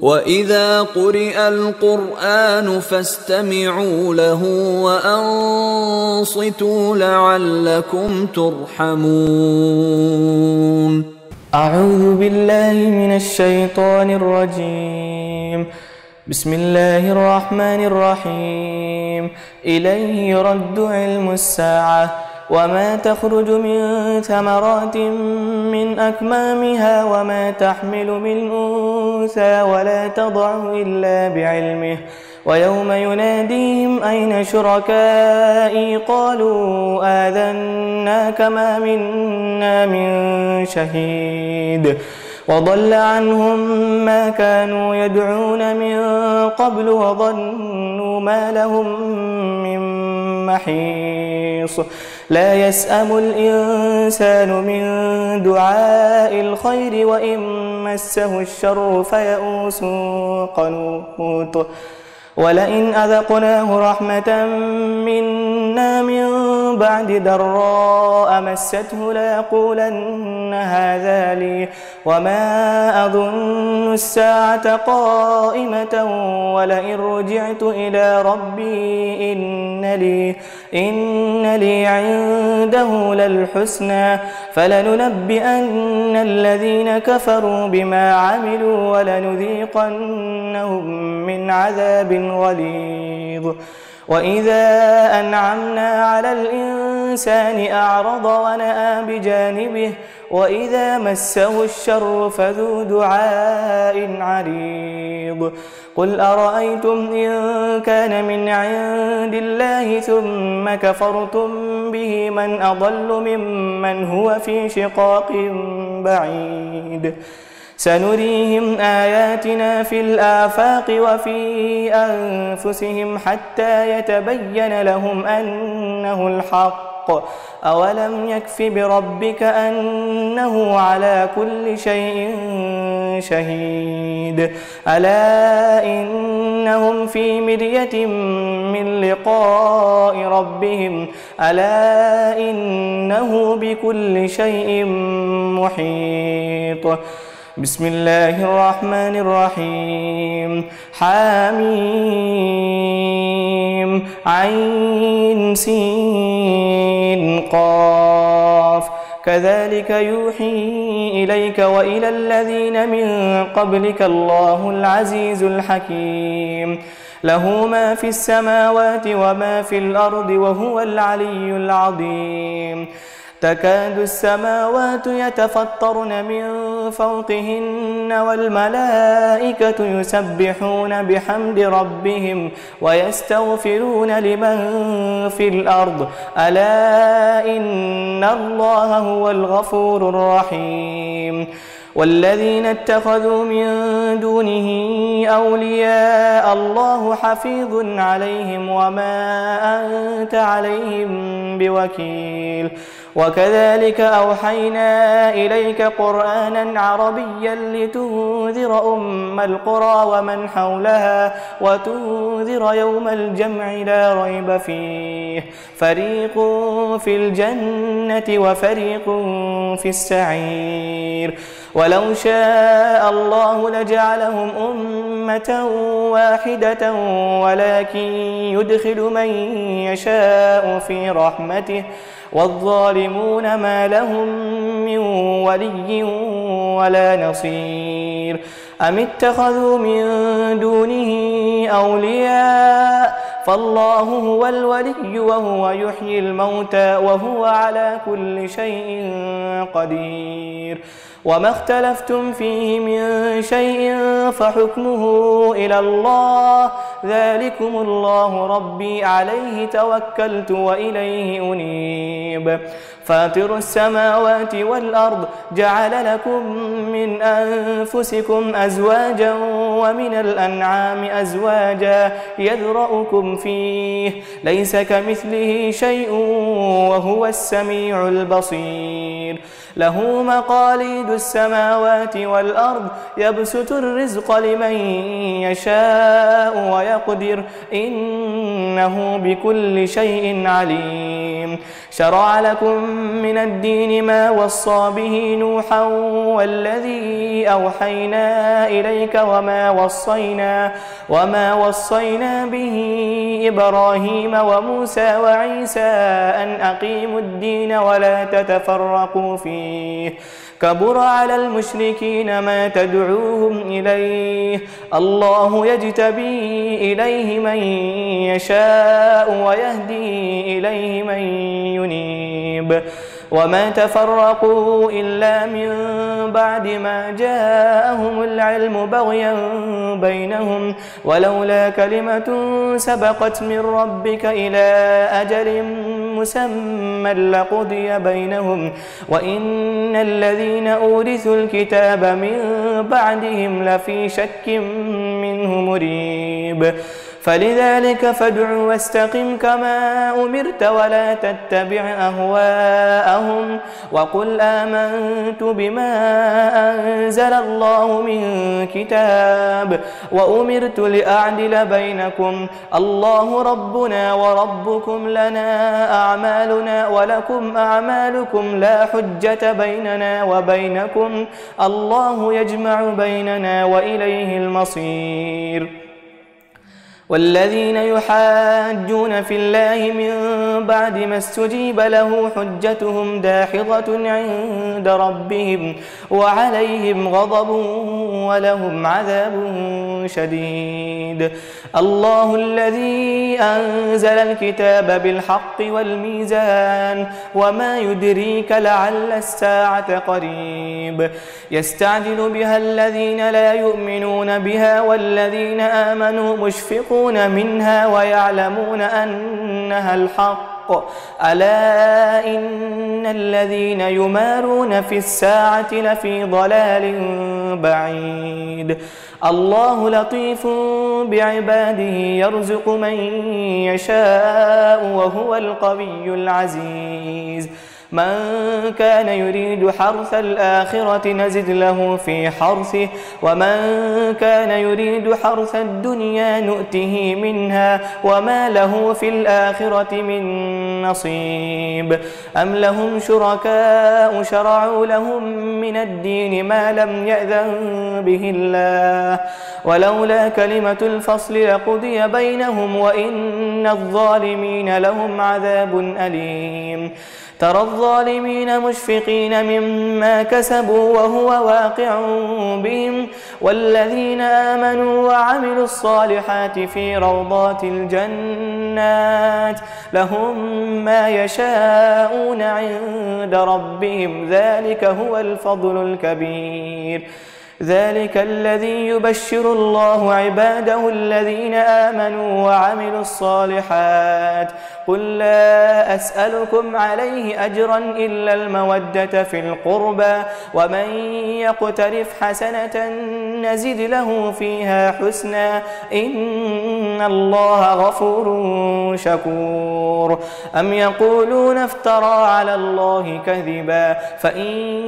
وَإِذَا قُرِئَ الْقُرْآنُ فَاسْتَمِعُوا لَهُ وَأَنصِتُوا لَعَلَّكُمْ تُرْحَمُونَ. أعوذ بالله من الشيطان الرجيم. بسم الله الرحمن الرحيم. إليه يرد علم الساعة وما تخرج من ثمرات من أكمامها وما تحمل من أنثى ولا تضع إلا بعلمه ويوم يناديهم أين شركائي قالوا آذناك ما منا من شهيد وضل عنهم ما كانوا يدعون من قبل وظنوا ما لهم من محيص. لا يسأم الإنسان من دعاء الخير وإن مسه الشر فيئوس قنوط. ولئن أذقناه رحمة منا من بعد ضراء مسته ليقولن هذا لي وما أظن الساعة قائمة ولئن رجعت إلى ربي إن لي عنده للحسنى فلننبئن الذين كفروا بما عملوا ولنذيقنهم من عذاب غليظ. وإذا أنعمنا على الإنسان أعرض ونأى بجانبه وإذا مسه الشر فذو دعاء عريض. قل أرأيتم إن كان من عند الله ثم كفرتم به من أضل ممن هو في شقاق بعيد. سنريهم آياتنا في الآفاق وفي أنفسهم حتى يتبين لهم أنه الحق. أولم يكف بربك أنه على كل شيء شهيد. ألا إنهم في مرية من لقاء ربهم ألا إنه بكل شيء محيط. بسم الله الرحمن الرحيم. حميم عين سين قاف. كذلك يوحي إليك وإلى الذين من قبلك الله العزيز الحكيم. له ما في السماوات وما في الأرض وهو العلي العظيم. تكاد السماوات يتفطرن من فوقهن والملائكة يسبحون بحمد ربهم ويستغفرون لمن في الأرض ألا إن الله هو الغفور الرحيم. والذين اتخذوا من دونه أولياء الله حفيظ عليهم وما أنت عليهم بوكيل. وكذلك أوحينا إليك قرآنا عربيا لتنذر أم القرى ومن حولها وتنذر يوم الجمع لا ريب فيه فريق في الجنة وفريق في السعير. ولو شاء الله لجعلهم أمة واحدة ولكن يدخل من يشاء في رحمته والظالمون ما لهم من ولي ولا نصير. أم اتخذوا من دونه أولياء فالله هو الولي وهو يحيي الموتى وهو على كل شيء قدير. وما اختلفتم فيه من شيء فحكمه إلى الله ذلكم الله ربي عليه توكلت وإليه أنيب. فاطر السماوات والأرض جعل لكم من أنفسكم أزواجا ومن الأنعام أزواجا يذرأكم فيه ليس كمثله شيء وهو السميع البصير. له مقاليد السماوات والأرض يبسط الرزق لمن يشاء ويقدر إنه بكل شيء عليم. شرع لكم من الدين ما وصى به نوحا والذي أوحينا إليك وما وصينا به إبراهيم وموسى وعيسى أن أقيموا الدين ولا تتفرقوا فيه كبر على المشركين ما تدعوهم إليه الله يجتبي إليه من يشاء ويهدي إليه من ينيب وما تفرقوا إلا من بعد ما جاءهم العلم بغيا بينهم ولولا كلمة سبقت من ربك إلى أجل مسمى لقضي بينهم وإن الذين أورثوا الكتاب من بعدهم لفي شك منه مريب. فلذلك فادع واستقم كما أمرت ولا تتبع أهواءهم وقل آمنت بما أنزل الله من كتاب وأمرت لأعدل بينكم الله ربنا وربكم لنا أعمالنا ولكم أعمالكم لا حجة بيننا وبينكم الله يجمع بيننا وإليه المصير. والذين يحاجون في الله من بعد ما استجيب له حجتهم داحضة عند ربهم وعليهم غضب ولهم عذاب شديد. الله الذي أنزل الكتاب بالحق والميزان وما يدريك لعل الساعة قريب يستعجل بها الذين لا يؤمنون بها والذين آمنوا مشفقون منها ويعلمون أنها الحق ألا إن الذين يمارون في الساعة لفي ضلال بعيد. الله لطيف بعباده يرزق من يشاء وهو القوي العزيز. من كان يريد حرث الآخرة نزد له في حرثه ومن كان يريد حرث الدنيا نؤته منها وما له في الآخرة من نصيب. أم لهم شركاء شرعوا لهم من الدين ما لم يأذن به الله ولولا كلمة الفصل لقضي بينهم وإن الظالمين لهم عذاب أليم. ترى الظالمين مشفقين مما كسبوا وهو واقع بهم والذين آمنوا وعملوا الصالحات في روضات الجنات لهم ما يشاءون عند ربهم ذلك هو الفضل الكبير. ذلك الذي يبشر الله عباده الذين آمنوا وعملوا الصالحات قل لا أسألكم عليه أجرا إلا المودة في القربى ومن يقترف حسنة نزد له فيها حسنا إن الله غفور شكور. أم يقولون افترى على الله كذبا فإن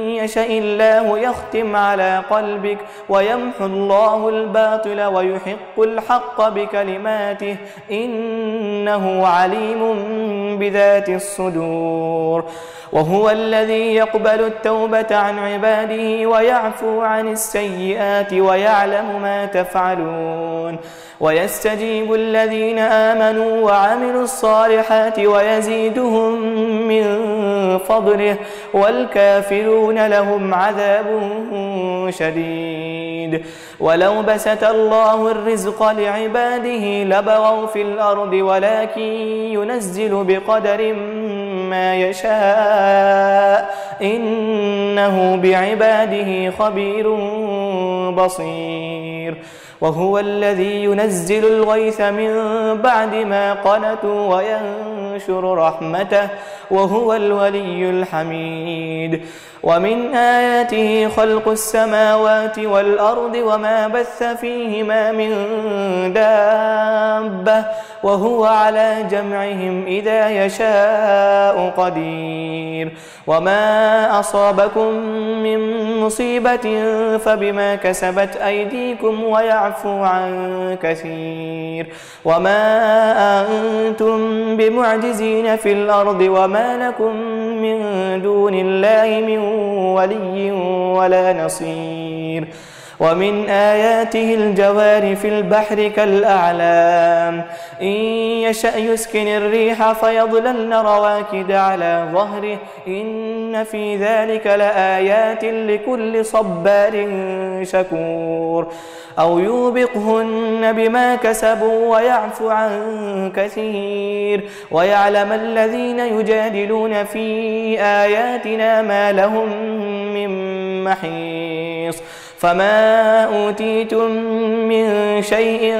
يشأ الله يختم على قلبك ويمحو الله الباطل ويحق الحق بكلماته إنه عليم بذات الصدور. وهو الذي يقبل التوبة عن عباده ويعفو عن السيئات ويعلم ما تفعلون ويستجيب الذين آمنوا وعملوا الصالحات ويزيدهم من فضله والكافرون لهم عذاب شديد. ولو بسط الله الرزق لعباده لبغوا في الأرض ولكن ينزل بقدر ما يشاء إنه بعباده خبير بصير. وهو الذي ينزل الغيث من بعد ما قنطوا وينشر رحمته وهو الولي الحميد. ومن آياته خلق السماوات والأرض وما بث فيهما من دابة وهو على جمعهم إذا يشاء قدير وما أصابكم من مصيبة فبما كسبت أيديكم ويعفو عن كثير وما أنتم بمعجزين في الأرض وما لكم من دون الله من ولي ولا نصير ومن آياته الجوار في البحر كالأعلام إن يشأ يسكن الريح فيظللن رواكد على ظهره إن في ذلك لآيات لكل صبار شكور أو يوبقهن بما كسبوا ويعفو عن كثير ويعلم الذين يجادلون في آياتنا ما لهم من محيص فما أوتيتم من شيء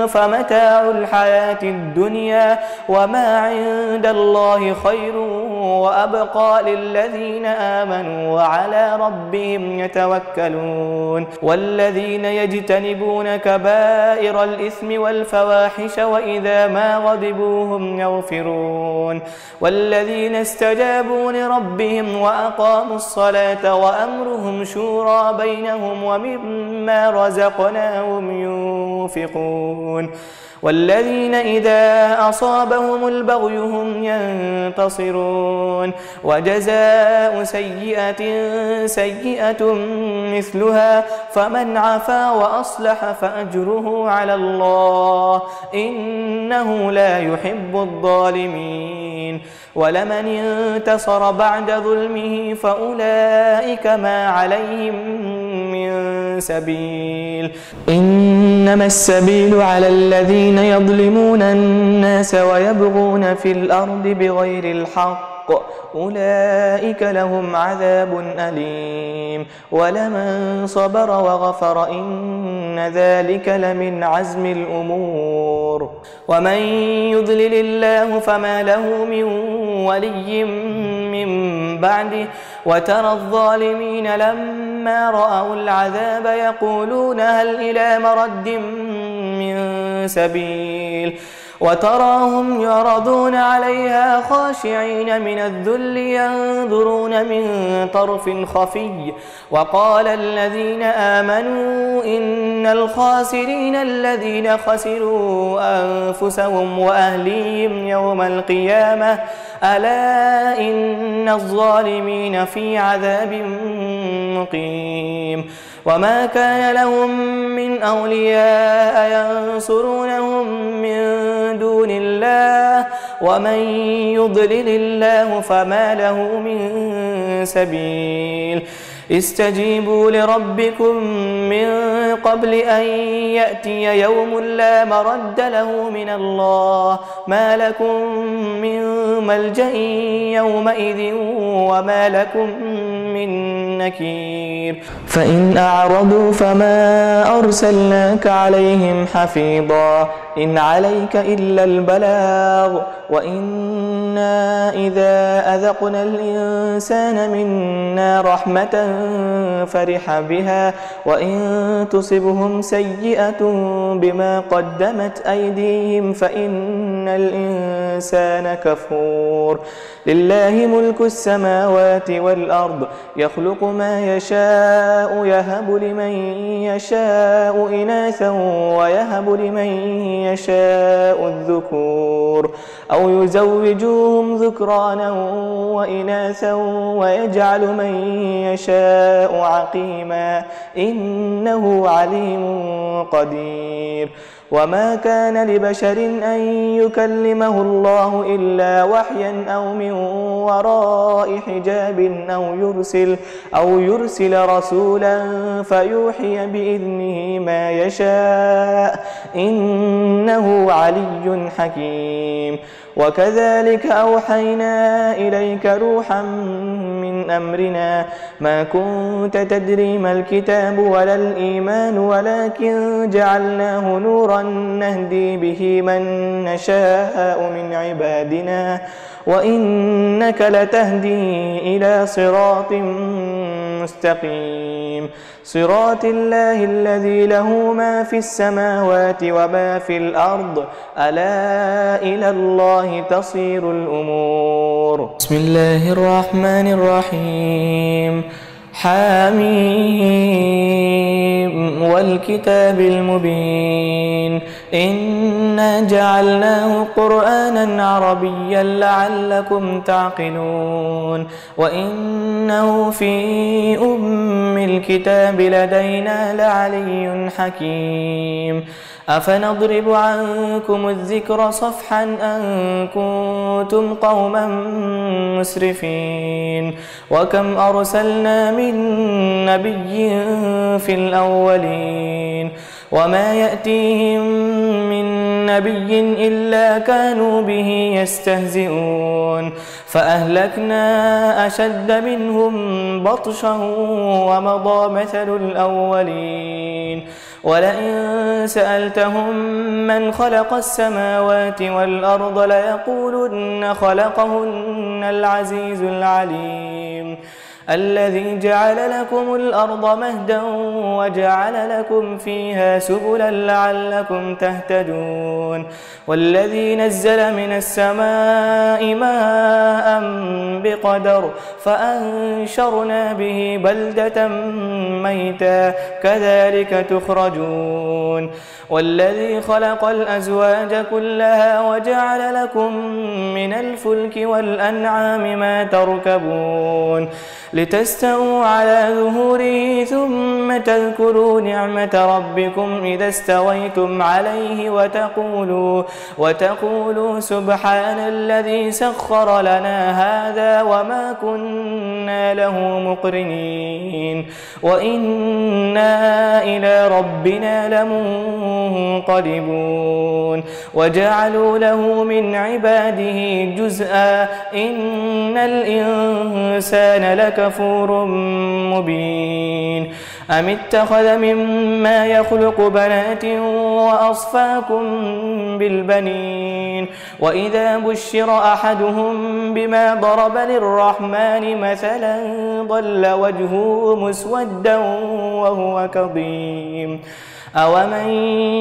فمتاع الحياة الدنيا وما عند الله خير وأبقى للذين آمنوا وعلى ربهم يتوكلون والذين يجتنبون كبائر الإثم والفواحش وإذا ما غضبوا هم يغفرون والذين استجابوا لربهم وأقاموا الصلاة وأمرهم شورى بينهم ومما رزقناهم ينفقون والذين إذا أصابهم البغي هم ينتصرون وجزاء سيئة سيئة مثلها فمن عفا وأصلح فأجره على الله إنه لا يحب الظالمين ولمن انتصر بعد ظلمه فأولئك ما عليهم من سبيل إنما السبيل على الذين يظلمون الناس ويبغون في الأرض بغير الحق أولئك لهم عذاب أليم ولمن صبر وغفر إن ذلك لمن عزم الأمور ومن يضلل الله فما له من ولي من بعده وترى الظالمين لما رأوا العذاب يقولون هل إلى مرد من سبيل وتراهم يعرضون عليها خاشعين من الذل ينظرون من طرف خفي وقال الذين آمنوا إن الخاسرين الذين خسروا أنفسهم وأهليهم يوم القيامة ألا إن الظالمين في عذاب مقيم وما كان لهم من أولياء ينصرونهم من دون الله ومن يضلل الله فما له من سبيل استجيبوا لربكم من قبل أن يأتي يوم لا مرد له من الله ما لكم من ملجأ يومئذ وما لكم من نكير فإن أعرضوا فما أرسلناك عليهم حفيظا إن عليك إلا البلاغ وإنا إذا أذقنا الإنسان منا رحمة فرح بها وإن تصبهم سيئة بما قدمت أيديهم فإن الإنسان كفور لله ملك السماوات والأرض يخلق ما يشاء يهب لمن يشاء إناثا ويهب لمن يشاء الذكور أو يزوجوهم ذكرانا وإناثا ويجعل من يشاء عقيما إنه عليم قدير وما كان لبشر أن يكلمه الله إلا وحيا أو من وراء حجاب أو يرسل رسولا فيوحي بإذنه ما يشاء إنه علي حكيم وكذلك أوحينا إليك روحا من أمرنا ما كنت تدري ما الكتاب ولا الإيمان ولكن جعلناه نورا نهدي به من نشاء من عبادنا وإنك لتهدي إلى صراط مستقيم صراط الله الذي له ما في السماوات وما في الأرض ألا إلى الله تصير الأمور. بسم الله الرحمن الرحيم. حميم والكتاب المبين إنا جعلناه قرآنا عربيا لعلكم تعقلون وإنه في أم الكتاب لدينا لعلي حكيم أفنضرب عنكم الذكر صفحا أن كنتم قوما مسرفين وكم أرسلنا من نبي في الأولين وما يأتيهم من نبي إلا كانوا به يستهزئون فأهلكنا أشد منهم بطشا ومضى مثل الأولين ولئن سألتهم من خلق السماوات والأرض ليقولن خلقهن العزيز العليم الذي جعل لكم الأرض مهدا وجعل لكم فيها سبلا لعلكم تهتدون والذي نزل من السماء ماء بقدر فأنشرنا به بلدة ميتا كذلك تخرجون والذي خلق الأزواج كلها وجعل لكم من الفلك والأنعام ما تركبون لتستووا على ظهوره ثم تذكروا نعمة ربكم إذا استويتم عليه وتقولوا سبحان الذي سخر لنا هذا وما كنا له مقرنين وإنا إلى ربنا لمنقلبون وجعلوا له من عباده جزءا إن الإنسان لكفور مبين أم اتخذ مما يخلق بنات وأصفاكم بالبنين وإذا بشر أحدهم بما ضرب للرحمن مثلا ظل وجهه مسودا وهو كظيم أومن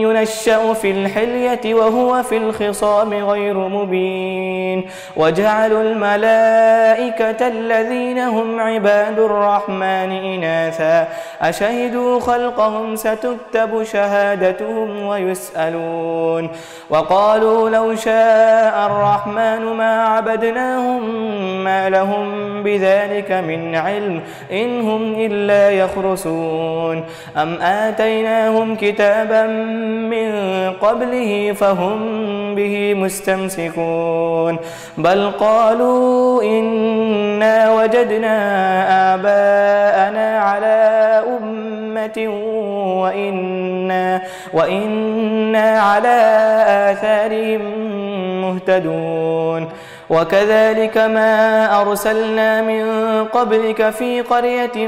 ينشأ في الحلية وهو في الخصام غير مبين وجعلوا الملائكة الذين هم عباد الرحمن إناثا أشهدوا خلقهم ستكتب شهادتهم ويسألون وقالوا لو شاء الرحمن ما عبدناهم ما لهم بذلك من علم إن هم إلا يخرسون أم آتيناهم كتابا من قبله فهم به مستمسكون بل قالوا إنا وجدنا آباءنا على أمة وإنا على آثارهم مهتدون وكذلك ما أرسلنا من قبلك في قرية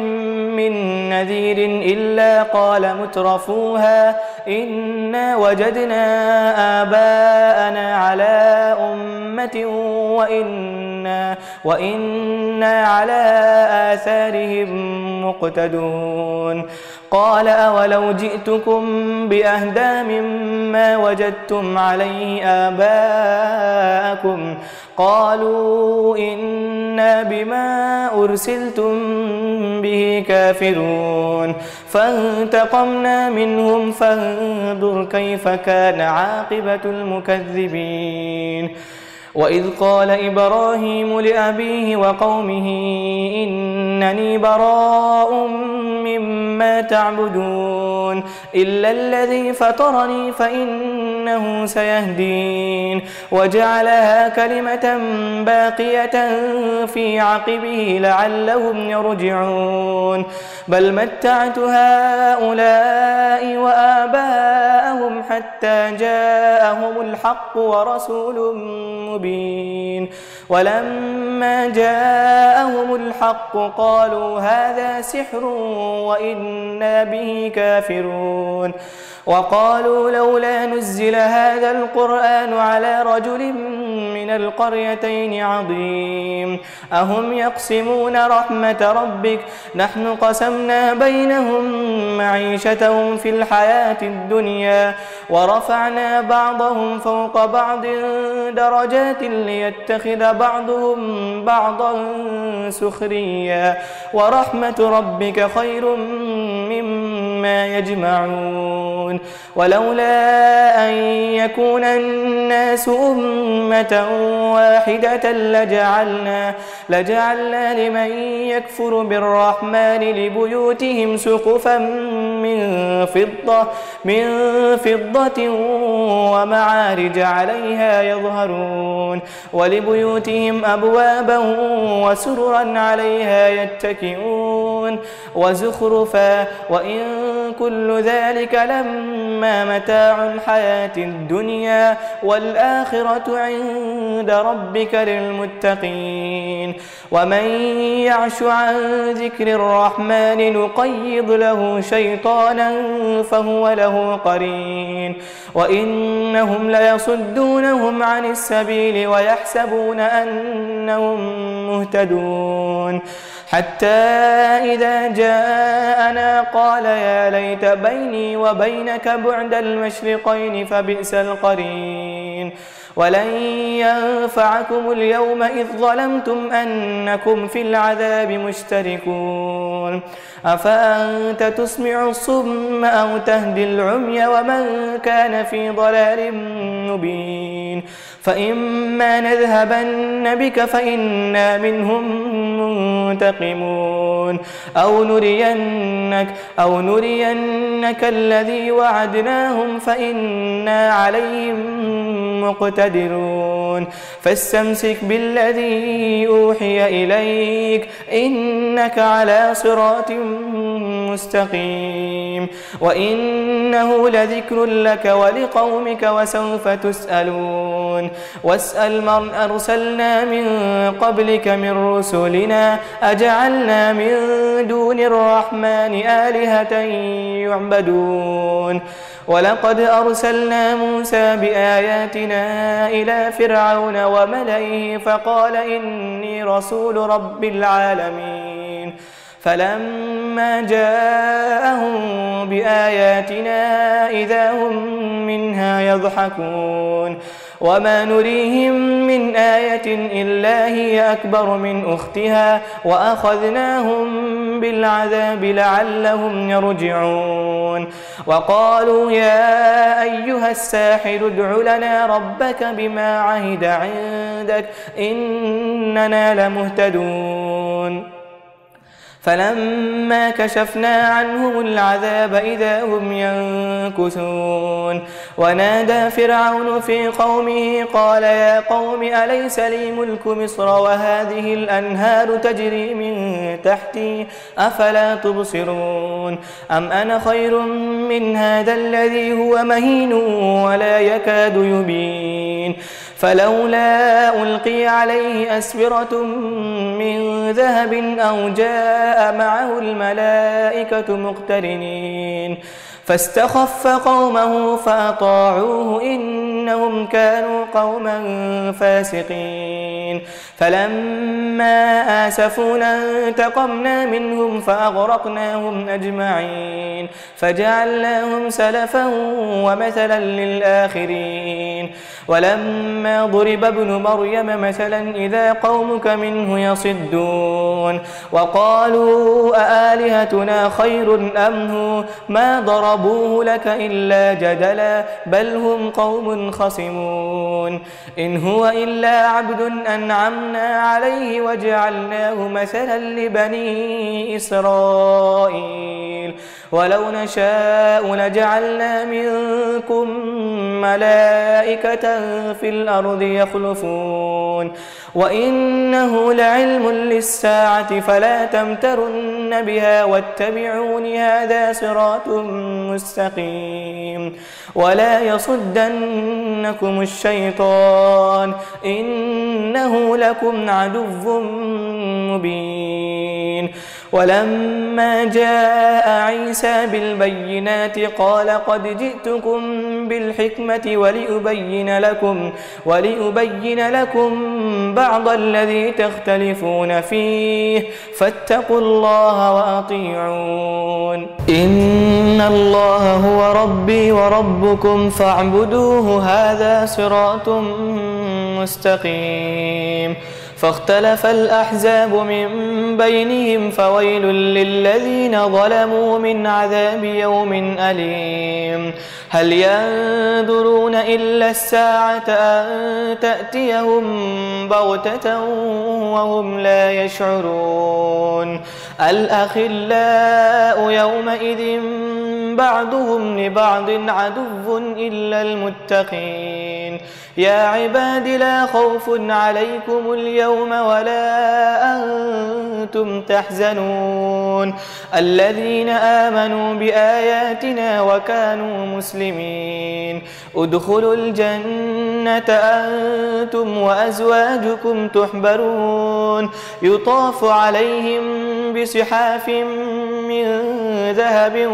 من نذير إلا قال مترفوها إنا وجدنا آباءنا على أمة وإنا على آثارهم مقتدون قال أولو جئتكم بأهدى مما وجدتم عليه آباءكم قالوا إنا بما أرسلتم به كافرون فانتقمنا منهم فانظر كيف كان عاقبة المكذبين وإذ قال إبراهيم لأبيه وقومه إنني براء مما تعبدون إلا الذي فطرني فإنه سيهدين وجعلها كلمة باقية في عقبه لعلهم يرجعون بل متعت هؤلاء وآباءهم حتى جاءهم الحق ورسول مبين مبين ولما جاءهم الحق قالوا هذا سحر وإنا به كافرون وقالوا لولا نزل هذا القرآن على رجل من القريتين عظيم أهم يقسمون رحمة ربك نحن قسمنا بينهم معيشتهم في الحياة الدنيا ورفعنا بعضهم فوق بعض درجات ليتخذ بعضهم بعضا سخريا ورحمة ربك خير مما يجمعون ولولا أن يكون الناس أمة واحدة لجعلنا لمن يكفر بالرحمن لبيوتهم سقفا من فضة ومعارج عليها يظهرون ولبيوتهم أبوابا وسررا عليها يتكئون وزخرفا وإن كل ذلك لما متاع الحياة الدنيا والآخرة عند ربك للمتقين ومن يعش عن ذكر الرحمن نقيض له شيطانا فهو له قرين وإنهم ليصدونهم عن السبيل ويحسبون أنهم مهتدون حتى إذا جاءنا قال يا ليت بيني وبينك بعد المشرقين فبئس القرين ولن ينفعكم اليوم إذ ظلمتم أنكم في العذاب مشتركون أفأنت تسمع الصم أو تهدي العمي ومن كان في ضلال مبين فإما نذهبن بك فإنا منهم منتقمون أو نرينك الذي وعدناهم فإنا عليهم مقتدرون فاستمسك بالذي أوحي إليك إنك على صراط مستقيم وإنه لذكر لك ولقومك وسوف تسألون واسأل من أرسلنا من قبلك من رسلنا أجعلنا من دون الرحمن آلهة يعبدون ولقد أرسلنا موسى بآياتنا إلى فرعون وملئه فقال إني رسول رب العالمين فلما جاءهم بآياتنا إذا هم منها يضحكون وما نريهم من آية إلا هي أكبر من أختها وأخذناهم بالعذاب لعلهم يرجعون وقالوا يا أيها الساحر ادع لنا ربك بما عهد عندك إننا لمهتدون فلما كشفنا عنهم العذاب إذا هم ينكثون ونادى فرعون في قومه قال يا قوم أليس لي ملك مصر وهذه الأنهار تجري من تحتي أفلا تبصرون أم أنا خير من هذا الذي هو مهين ولا يكاد يبين فلولا ألقي عليه أسورة من ذهب أو جاء معه الملائكة مقترنين فاستخف قومه فأطاعوه إنهم كانوا قوما فاسقين فلما آسفونا انتقمنا منهم فأغرقناهم أجمعين فجعلناهم سلفا ومثلا للآخرين ولما ضرب ابن مريم مثلا إذا قومك منه يصدون وقالوا أآلهتنا خير أم هو ما ضربوه لك إلا جدلا بل هم قوم خصمون إن هو إلا عبد أنعمنا عليه وجعلناه مثلا لبني إسرائيل ولو نشاء لجعلنا منكم ملائكة في الأرض يخلفون وإنه لعلم للساعة فلا تمترن بها واتبعون هذا صراط مستقيم ولا يصدنكم الشيطان إنه لكم عدو مبين. ولما جاء عيسى بالبينات قال قد جئتكم بالحكمة ولأبين لكم بعض الذي تختلفون فيه فاتقوا الله وأطيعون. إن الله هو ربي وربكم فاعبدوه هذا صراط مستقيم. فاختلف الأحزاب من بينهم فويل للذين ظلموا من عذاب يوم أليم. هل ينظرون إلا الساعة أن تأتيهم بغتة وهم لا يشعرون. الأخلاء يومئذ بعضهم لبعض عدو إلا المتقين. يا عباد لا خوف عليكم اليوم ولا أنتم تحزنون الذين آمنوا بآياتنا وكانوا مسلمين. ادخلوا الجنة أنتم وأزواجكم تحبرون يطاف عليهم بصحاف من ذهب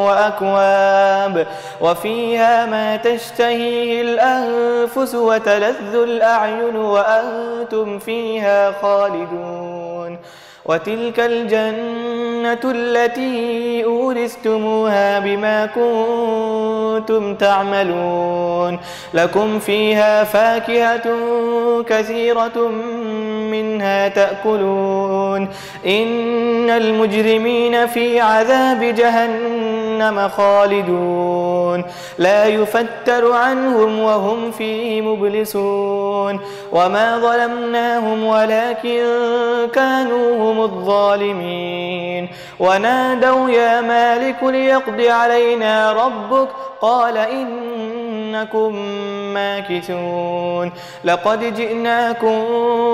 وأكواب وفيها ما تشتهيه الأنفس وتلذ الأعين وأنتم فيها خالدون. وتلك الجنة التي أورثتموها بما كنتم تعملون. لكم فيها فاكهة كثيرة منها تأكلون. إن المجرمين في عذاب جهنم خالدون لا يفتر عنهم وهم فيه مبلسون. وما ظلمناهم ولكن كانوا هم الظالمين. ونادوا يا مالك ليقض علينا ربك قال إنكم ماكثون. لقد جئناكم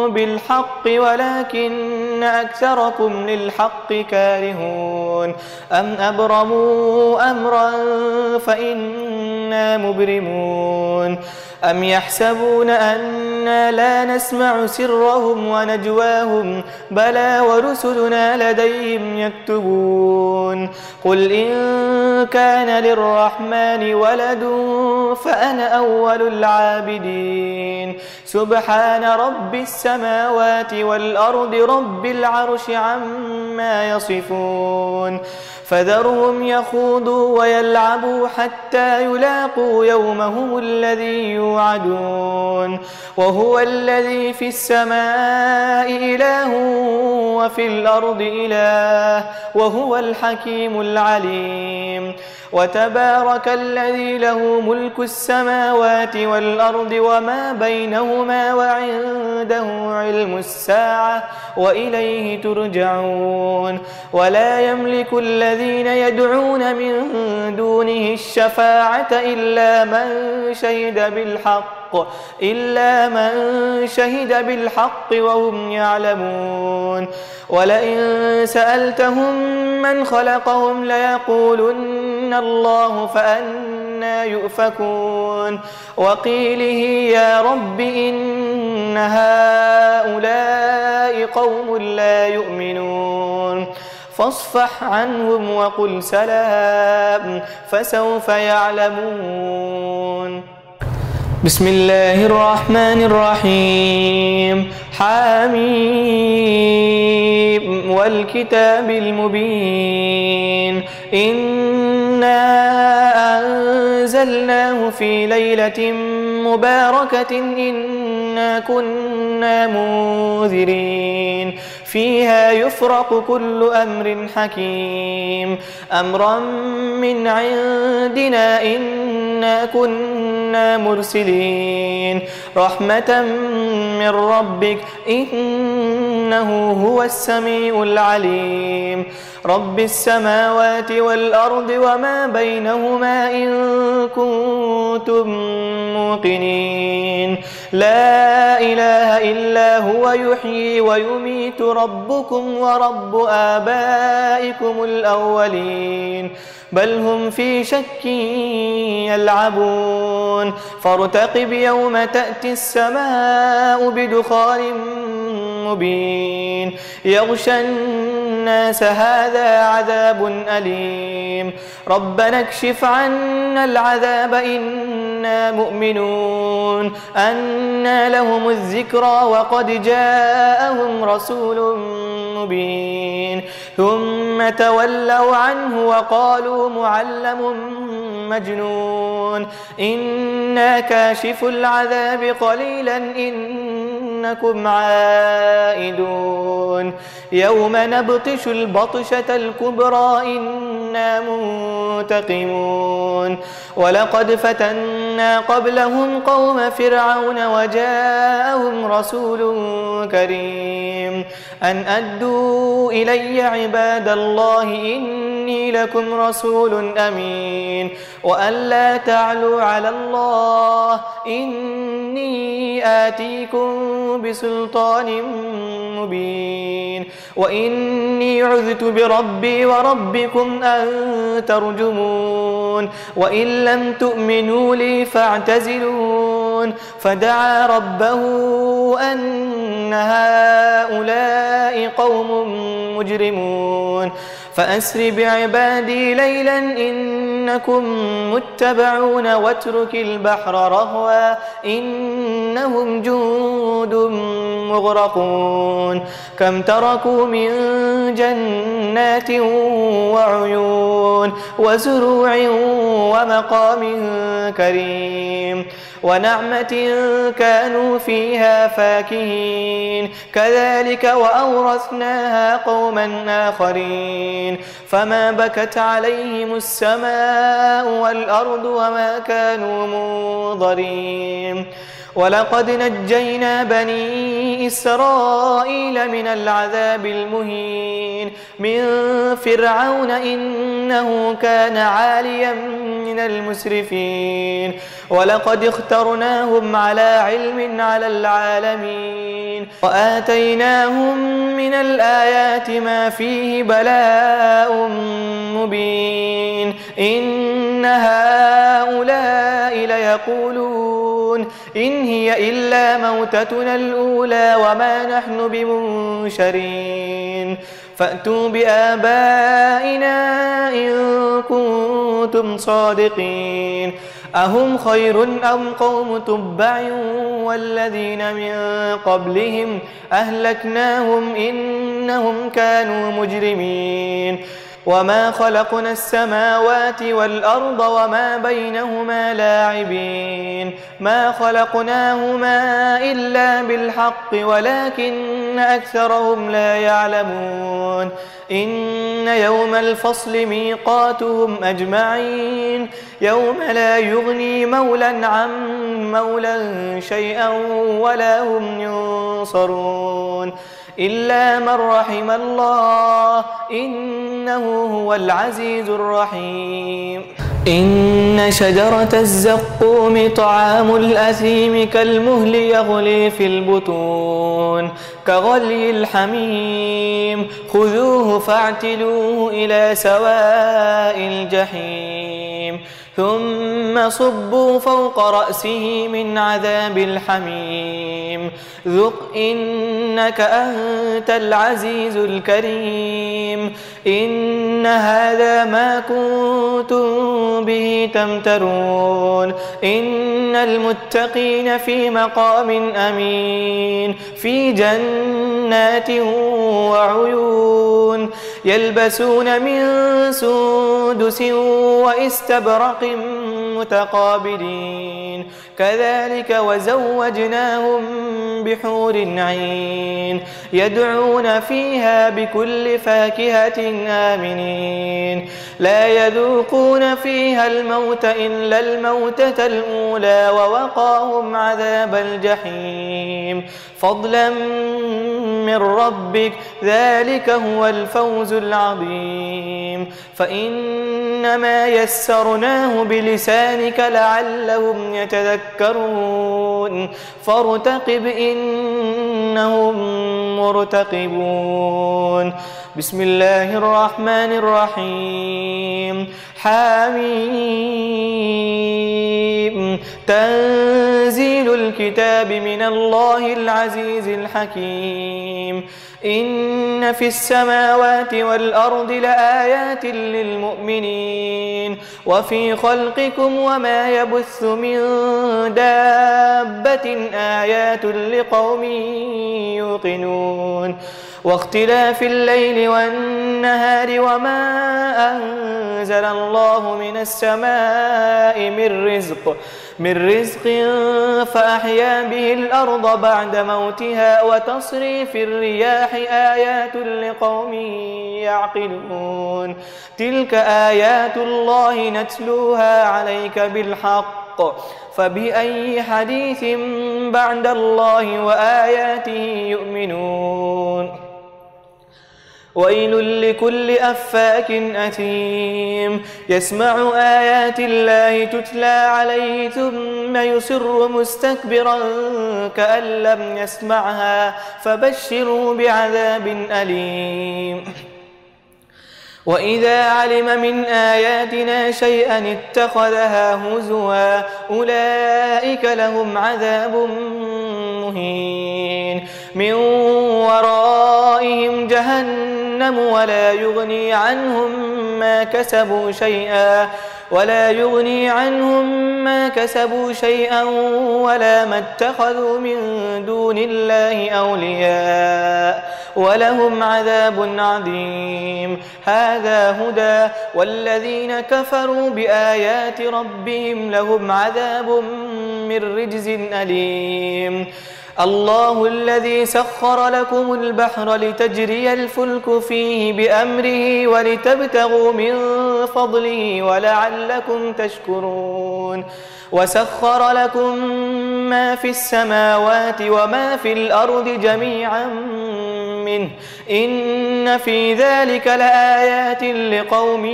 بالحق ولكن أكثركم للحق كارهون. أم أبرموا أمرا فإنا مبرمون. أم يحسبون أنا لا نسمع سرهم ونجواهم بلى ورسلنا لديهم يكتبون. قل إن كان للرحمن ولد فأنا أول العابدين. سبحان رب السماوات والأرض رب العرش عما يصفون. فذرهم يخوضوا ويلعبوا حتى يلاقوا يومهم الذي يوعدون. وهو الذي في السماء إله وفي الأرض إله وهو الحكيم العليم. وتبارك الذي له ملك السماوات والأرض وما بينهما وعنده علم الساعة وإليه ترجعون. ولا يملك الذين يدعون من دونه الشفاعة إلا من شهد بالحق وهم يعلمون. ولئن سألتهم من خلقهم ليقولن الله فأنى يؤفكون. وقيله يا رب إن هؤلاء قوم لا يؤمنون فاصفح عنهم وقل سلام فسوف يعلمون. بسم الله الرحمن الرحيم. حميم والكتاب المبين. إنا أنزلناه في ليلة مباركة إنا كنا منذرين فيها يفرق كل أمر حكيم أمرا من عندنا إنا كنا مرسلين رحمة من ربك إنه هو السميع العليم. رب السماوات والأرض وما بينهما إن كنتم كنتم موقنين. لا إله إلا هو يحيي ويميت ربكم ورب آبائكم الأولين بل هم في شك يلعبون. فارتقب يوم تأتي السماء بدخان مبين يغشى الناس هذا عذاب أليم. ربنا اكشف عنا العذاب إنا مؤمنون. أنى لهم الذكرى وقد جاءهم رسول مبين. ثم تولوا عنه وقالوا معلم مجنون. إنا كاشف العذاب قليلا إنكم عائدون. يوم نبطش البطشة الكبرى إنا منتقمون. ولقد فتنا قبلهم قوم فرعون وجاءهم رسول كريم أن أدوا إلي عباد الله إني لكم رسول أمين وأن لا تعلوا على الله إني آتيكم بسلطان مبين. وإني عذت بربي وربكم أن ترجمون. وإن لم تؤمنوا لي فاعتزلون. فدعا ربه أن هؤلاء قوم مجرمون. فأسر بعبادي ليلا إنكم متبعون واترك البحر رهوا إنهم جند مغرقون. كم تركوا من جنات وعيون وزروع ومقام كريم ونعمة كانوا فيها فاكهين. كذلك وأورثناها قوما آخرين. فما بكت عليهم السماء والأرض وما كانوا منظرين. ولقد نجينا بني إسرائيل من العذاب المهين من فرعون إنه كان عاليا من المسرفين. ولقد اخترناهم على علم على العالمين وآتيناهم من الآيات ما فيه بلاء مبين. إن هؤلاء ليقولون إن هي إلا موتتنا الأولى وما نحن بمنشرين. فأتوا بآبائنا إن كنتم صادقين. أهم خير أم قوم تبع والذين من قبلهم أهلكناهم إنهم كانوا مجرمين. وما خلقنا السماوات والأرض وما بينهما لاعبين. ما خلقناهما إلا بالحق ولكن أكثرهم لا يعلمون. إن يوم الفصل ميقاتهم أجمعين يوم لا يغني مولى عن مولى شيئا ولا هم ينصرون إلا من رحم الله إنه هو العزيز الرحيم. إن شجرة الزقوم طعام الأثيم كالمهل يغلي في البطون كغلي الحميم. خذوه فاعتلوه إلى سواء الجحيم ثم صبوا فوق رأسه من عذاب الحميم. ذق إنك أنت العزيز الكريم. إن هذا ما كنتم به تمترون. إن المتقين في مقام أمين في جنات وعيون يلبسون من سندس واستبرق متقابلين. كذلك وزوجناهم بحور عين يدعون فيها بكل فاكهة آمنين. لا يذوقون فيها الموت إلا الموتة الأولى ووقاهم عذاب الجحيم فضلا من ربك ذلك هو الفوز العظيم. فإن فإنما يسرناه بلسانك لعلهم يتذكرون فارتقب إنهم مرتقبون. بسم الله الرحمن الرحيم. حميم. تنزيل الكتاب من الله العزيز الحكيم. إن في السماوات والأرض لآيات للمؤمنين وفي خلقكم وما يبث من دابة آيات لقوم يوقنون. واختلاف الليل والنهار وما أنزل الله من السماء من رزق فأحيا به الأرض بعد موتها وتصريف الرياح آيات لقوم يعقلون. تلك آيات الله نتلوها عليك بالحق فبأي حديث بعد الله وآياته يؤمنون. ويل لكل أفاك أثيم يسمع آيات الله تتلى عليه ثم يصر مستكبرا كأن لم يسمعها فبشروا بعذاب أليم. وإذا علم من آياتنا شيئا اتخذها هزوا أولئك لهم عذاب مهين من ورائهم جهنم ولا يغني عنهم ما كسبوا شيئا ولا ما اتخذوا من دون الله أولياء ولهم عذاب عظيم. هذا هدى والذين كفروا بآيات ربهم لهم عذاب من رجز أليم. الله الذي سخر لكم البحر لتجري الفلك فيه بأمره ولتبتغوا من فضله ولعلكم تشكرون. وسخر لكم ما في السماوات وما في الأرض جميعا منه إن في ذلك لآيات لقوم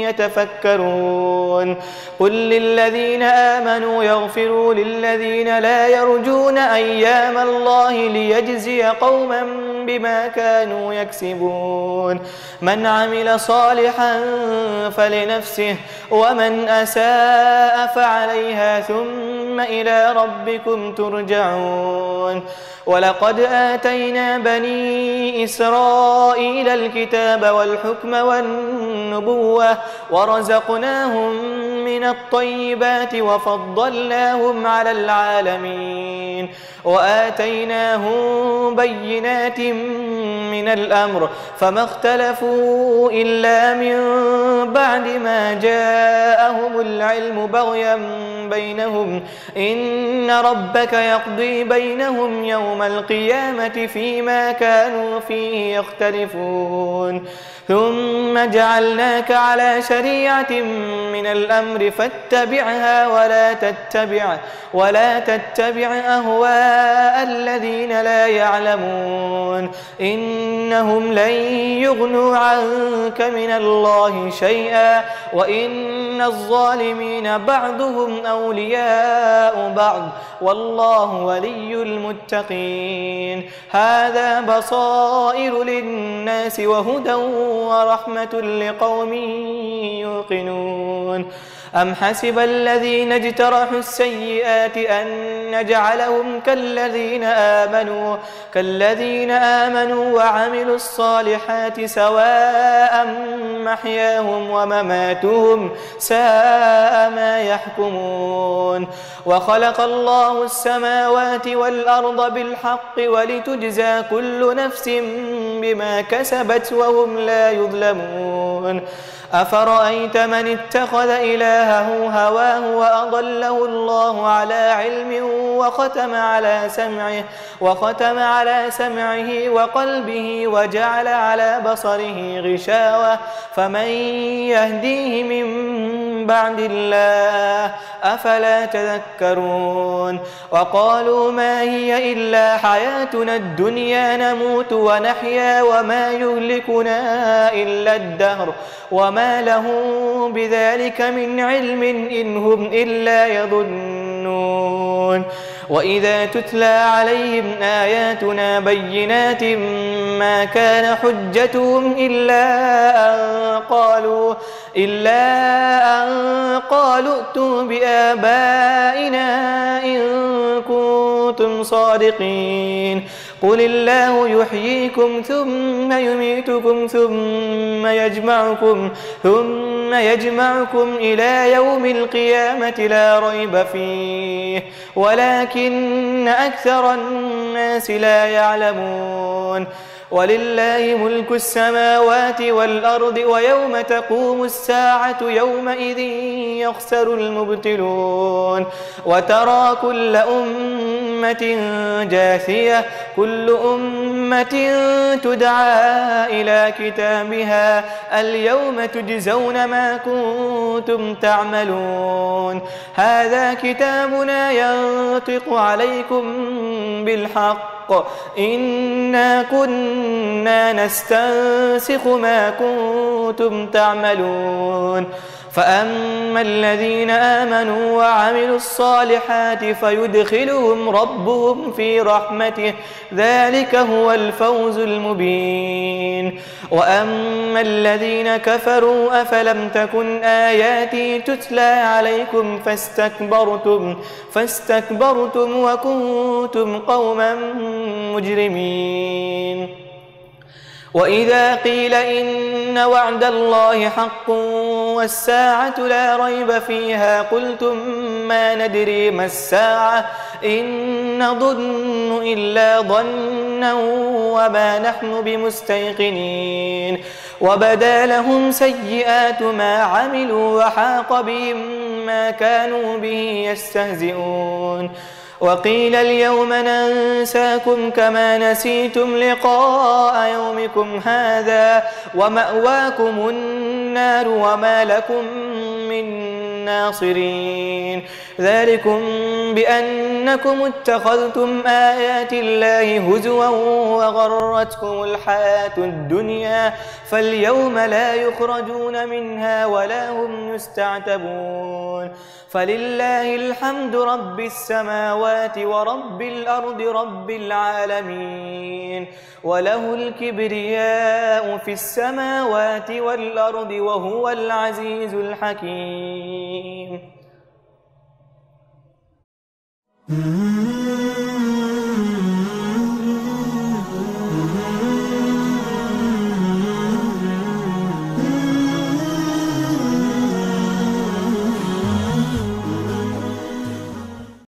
يتفكرون. قل للذين آمنوا يغفروا للذين لا يرجون أيام الله ليجزي قوما بما كانوا يكسبون. من عمل صالحا فلنفسه ومن أساء فعليها ثم إلى ربكم ترجعون. ولقد آتينا بني إسرائيل الكتاب والحكم والنبوة ورزقناهم من الطيبات وفضلناهم على العالمين وآتيناهم بينات من الأمر فما اختلفوا إلا من بعد ما جاءهم العلم بغيا بينهم إن ربك يقضي بينهم يوم القيامة فيما كانوا فيه يختلفون. ثم جعلناك على شريعة من الأمر فاتبعها ولا تتبع أهواء الذين لا يعلمون إنهم لن يغنوا عنك من الله شيئا وإن الظالمين بعضهم أولياء بعض والله ولي المتقين. هذا بصائر للناس وهدى ورحمة لقوم يوقنون. أم حسب الذين اجترحوا السيئات أن نجعلهم كالذين آمنوا وعملوا الصالحات سواء محياهم ومماتهم ساء ما يحكمون. وخلق الله السماوات والأرض بالحق ولتجزى كل نفس بما كسبت وهم لا يظلمون. أفرأيت من اتخذ إلهه هواه وأضله الله على علم وختم على سمعه وقلبه وجعل على بصره غشاوة فمن يهديه من بعد الله أفلا تذكرون. وقالوا ما هي إلا حياتنا الدنيا نموت ونحيا وما يهلكنا إلا الدهر وما وما لهم بذلك من علم إن هم إلا يظنون. وإذا تتلى عليهم آياتنا بينات ما كان حجتهم إلا أن قالوا ائتوا بآبائنا إن كنتم صادقين. قل الله يحييكم ثم يميتكم ثم يجمعكم إلى يوم القيامة لا ريب فيه ولكن أكثر الناس لا يعلمون. ولله ملك السماوات والأرض ويوم تقوم الساعة يومئذ يخسر المبتلون. وترى كل أمة جاثية كل أمة تدعى إلى كتابها اليوم تجزون ما كنتم تعملون. هذا كتابنا ينطق عليكم بالحق إنا كنا نستنسخ ما كنتم تعملون. فأما الذين آمنوا وعملوا الصالحات فيدخلهم ربهم في رحمته ذلك هو الفوز المبين. وأما الذين كفروا أفلم تكن آياتي تتلى عليكم فاستكبرتم وكنتم قوما مجرمين. وإذا قيل إن وعد الله حق والساعة لا ريب فيها قلتم ما ندري ما الساعة إن نظن إلا ظنا وما نحن بمستيقنين. وبدا لهم سيئات ما عملوا وحاق بهم ما كانوا به يستهزئون. وقيل اليوم ننساكم كما نسيتم لقاء يومكم هذا ومأواكم النار وما لكم من ناصرين. ذلكم بأنكم اتخذتم آيات الله هزوا وغرتكم الحياة الدنيا فاليوم لا يخرجون منها ولا هم يستعتبون. فلله الحمد رب السماوات ورب الأرض رب العالمين وله الكبرياء في السماوات والأرض وهو العزيز الحكيم.